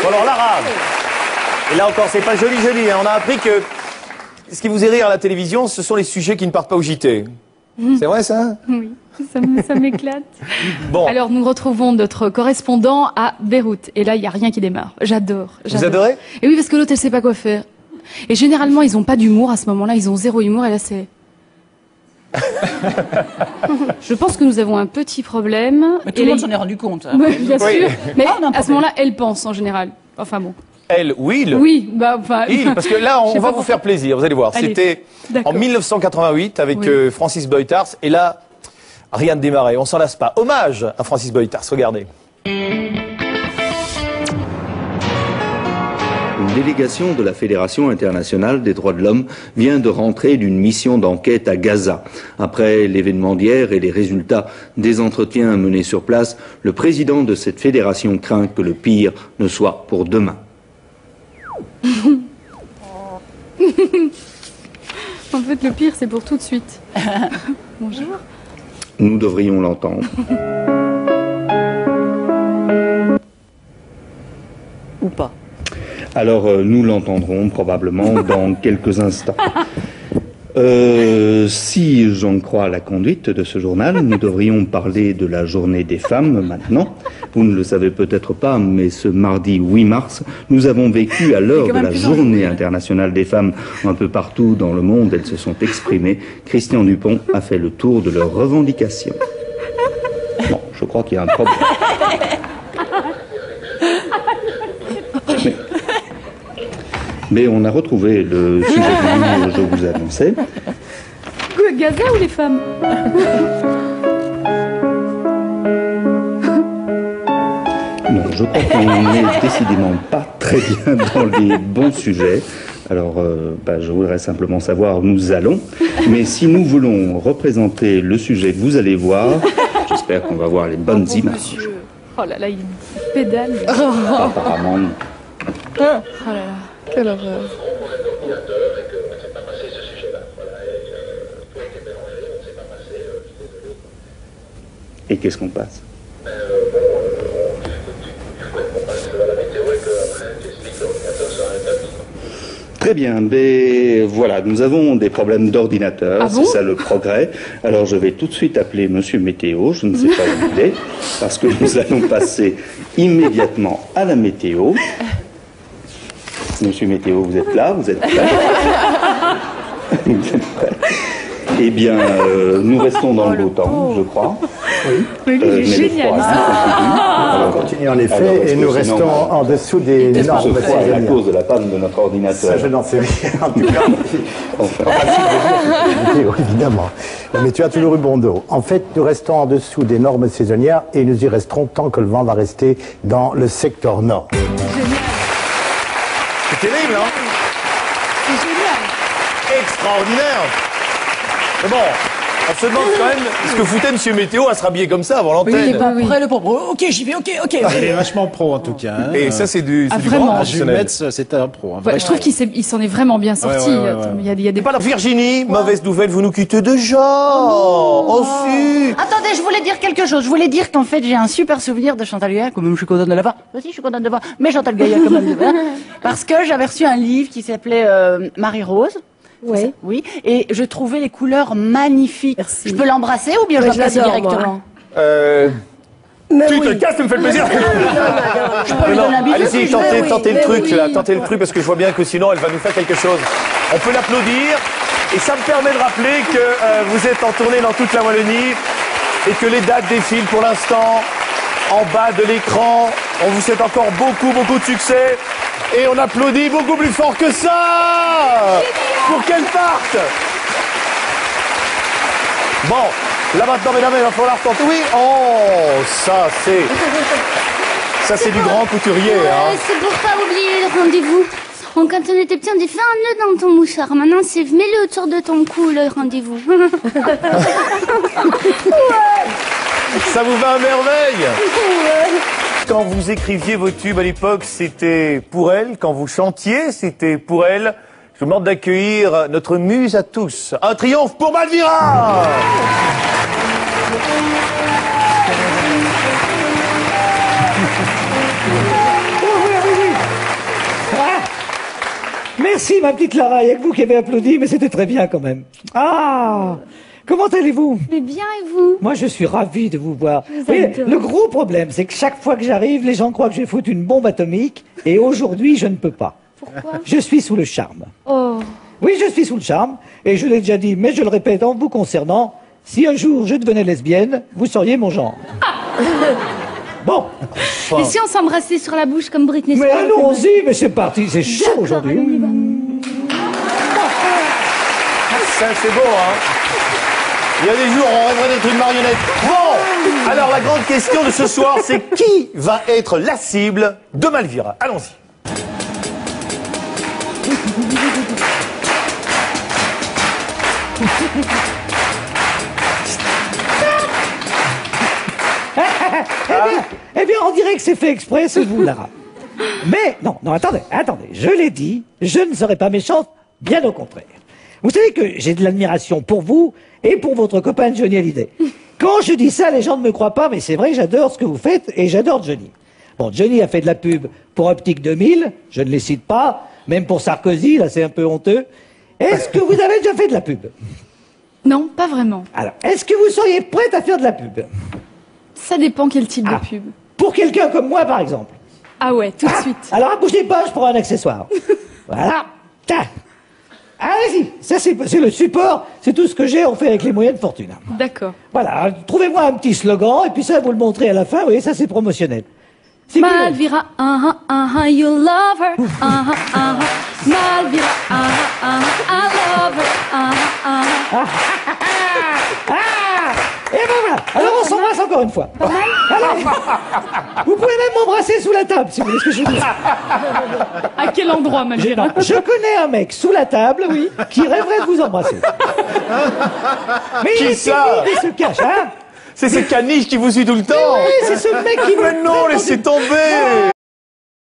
Bon, alors l'arabe. Et là encore, c'est pas joli, hein. On a appris que ce qui vous est rire à la télévision, ce sont les sujets qui ne partent pas au JT. C'est vrai, ça? Oui, ça m'éclate. Bon. Alors, nous retrouvons notre correspondant à Beyrouth. Et là, il n'y a rien qui démarre. J'adore. Vous adorez? Et oui, parce que l'autre, elle sait pas quoi faire. Et généralement, ils n'ont pas d'humour à ce moment-là. Ils ont zéro humour. Et là, c'est... Je pense que nous avons un petit problème. Mais tout le monde s'en est rendu compte. Hein. Oui, bien sûr. Oui. Mais à ce moment-là, elle pense en général. Enfin bon. Elle, Will? Oui, bah enfin. Il, parce que là, on va vous faire plaisir, vous allez voir. C'était en 1988 avec Francis Beutars. Et là, rien ne démarrait, on s'en lasse pas. Hommage à Francis Beutars, regardez. Une délégation de la Fédération internationale des droits de l'homme vient de rentrer d'une mission d'enquête à Gaza. Après l'événement d'hier et les résultats des entretiens menés sur place, le président de cette fédération craint que le pire ne soit pour demain. En fait, le pire, c'est pour tout de suite. Bonjour. Nous devrions l'entendre. Ou pas. Alors, nous l'entendrons probablement dans quelques instants. Si j'en crois la conduite de ce journal, nous devrions parler de la journée des femmes maintenant. Vous ne le savez peut-être pas, mais ce mardi 8 mars, nous avons vécu à l'heure de la journée internationale des femmes un peu partout dans le monde. Elles se sont exprimées. Christian Dupont a fait le tour de leurs revendications. Bon, je crois qu'il y a un problème. Mais on a retrouvé le sujet que je vous annonçais. Gaza ou les femmes? Non, je crois qu'on n'est décidément pas très bien dans les bons sujets. Alors, je voudrais simplement savoir où nous allons. Mais si nous voulons représenter le sujet que vous allez voir, j'espère qu'on va voir les bonnes images. Oh là là, il pédale. Apparemment, non. Oh là là, quelle horreur. Et qu'est-ce qu'on passe? Très bien, mais voilà, nous avons des problèmes d'ordinateur, c'est ça le progrès. Alors je vais tout de suite appeler Monsieur Météo, je ne sais pas où il est, parce que nous allons passer immédiatement à la météo. Monsieur Météo, vous êtes là, vous êtes prêt? Vous êtes prêt? Eh bien, nous restons dans le beau temps, je crois. Oui. Mais lui, il est génial. On continue en effet et nous restons en dessous des normes. C'est à cause de la panne de notre ordinateur. Ça, je n'en sais rien. En tout cas, évidemment. Mais tu as toujours eu bon dos. En fait, nous restons en dessous des normes saisonnières et nous y resterons tant que le vent va rester dans le secteur nord. C'est terrible, hein? C'est génial. Extraordinaire. Mais bon, on se demande quand même ce que foutait Monsieur Météo à se rhabiller comme ça avant l'antenne. Il est pas prêt, le pauvre. Ok, j'y vais, ok. Il est vachement pro en tout cas. Hein. Et ça, c'est du vraiment. grand Jules Metz, c'est un pro. Je trouve qu'il s'en est vraiment bien sorti. Il y a des... Pas la Virginie, mauvaise nouvelle, vous nous quittez déjà. Oh si. Attendez, je voulais dire quelque chose. Je voulais dire qu'en fait, j'ai un super souvenir de Chantal Goya. Quand même, je suis contente de la voir. Moi aussi, je suis contente de voir. Mais Chantal Goya, quand même. Parce que j'avais reçu un livre qui s'appelait Marie-Rose. Oui. Oui. Et je trouvais les couleurs magnifiques. Merci. Je peux l'embrasser ou bien je la passe directement? Tu te casses, tu me fais le plaisir. Je peux lui donner un bisou. Allez-y, tentez le truc, là, tentez le truc, parce que je vois bien que sinon elle va nous faire quelque chose. On peut l'applaudir, et ça me permet de rappeler que vous êtes en tournée dans toute la Wallonie, et que les dates défilent pour l'instant en bas de l'écran. On vous souhaite encore beaucoup de succès, et on applaudit beaucoup plus fort que ça pour qu'elle parte. Bon, là maintenant, mesdames, il va falloir tenter. Oui, oh, ça c'est du grand couturier. Hein. C'est pour pas oublier le rendez-vous. Quand on était petit, on dit fais un nœud dans ton mouchoir. Maintenant, c'est mets-le autour de ton cou, le rendez-vous. Ça vous va à merveille. Quand vous écriviez vos tubes à l'époque, c'était pour elle. Quand vous chantiez, c'était pour elle. Je vous demande d'accueillir notre muse à tous. Un triomphe pour Malvira. Merci, ma petite Lara. Il y a que vous qui avez applaudi, mais c'était très bien quand même. Ah, comment allez-vous? Mais bien, et vous? Moi, je suis ravi de vous voir. vous Oui, adore. le gros problème, c'est que chaque fois que j'arrive, les gens croient que je vais foutre une bombe atomique, et aujourd'hui, je ne peux pas. Pourquoi? Je suis sous le charme. Oh. Oui, je suis sous le charme, et je l'ai déjà dit, mais je le répète en vous concernant, si un jour je devenais lesbienne, vous seriez mon genre. Bon. Et si on s'embrassait sur la bouche comme Britney Mais Spears? allons-y, mais c'est parti, c'est chaud aujourd'hui. Ça, c'est beau, hein. Il y a des jours, on rêverait d'être une marionnette. Bon, alors la grande question de ce soir, c'est qui va être la cible de Malvira? Allons-y. Eh bien, on dirait que c'est fait exprès, c'est vous, Lara. Mais, non, attendez, je l'ai dit, je ne serai pas méchante, bien au contraire. Vous savez que j'ai de l'admiration pour vous et pour votre copain Johnny Hallyday. Quand je dis ça, les gens ne me croient pas, mais c'est vrai, j'adore ce que vous faites et j'adore Johnny. Bon, Johnny a fait de la pub pour Optique 2000, je ne les cite pas, même pour Sarkozy, là c'est un peu honteux. Est-ce que vous avez déjà fait de la pub? Non, pas vraiment. Alors, est-ce que vous seriez prête à faire de la pub? Ça dépend quel type Ah. de pub. Pour quelqu'un comme moi, par exemple. Ah ouais, tout de suite. Alors, bougez pas, je prends un accessoire. Voilà. Tiens. Allez-y. Ça, c'est le support. C'est tout ce que j'ai. On fait avec les moyens de fortune. D'accord. Voilà. Trouvez-moi un petit slogan et puis ça, vous le montrez à la fin. Vous voyez, ça, c'est promotionnel. C'est Malvira, you love her. Malvira, I love her. Et ben voilà. Alors, on s'embrasse encore une fois. Allez. Vous pouvez même m'embrasser sous la table, si vous voulez ce que je veux dire. À quel endroit, Malvira? Je connais un mec sous la table, oui, qui rêverait de vous embrasser. Mais Qui il est ça? timide, il se cache, hein. C'est ce caniche qui vous suit tout le temps. Oui, c'est ce mec qui Mais non, laissez tomber.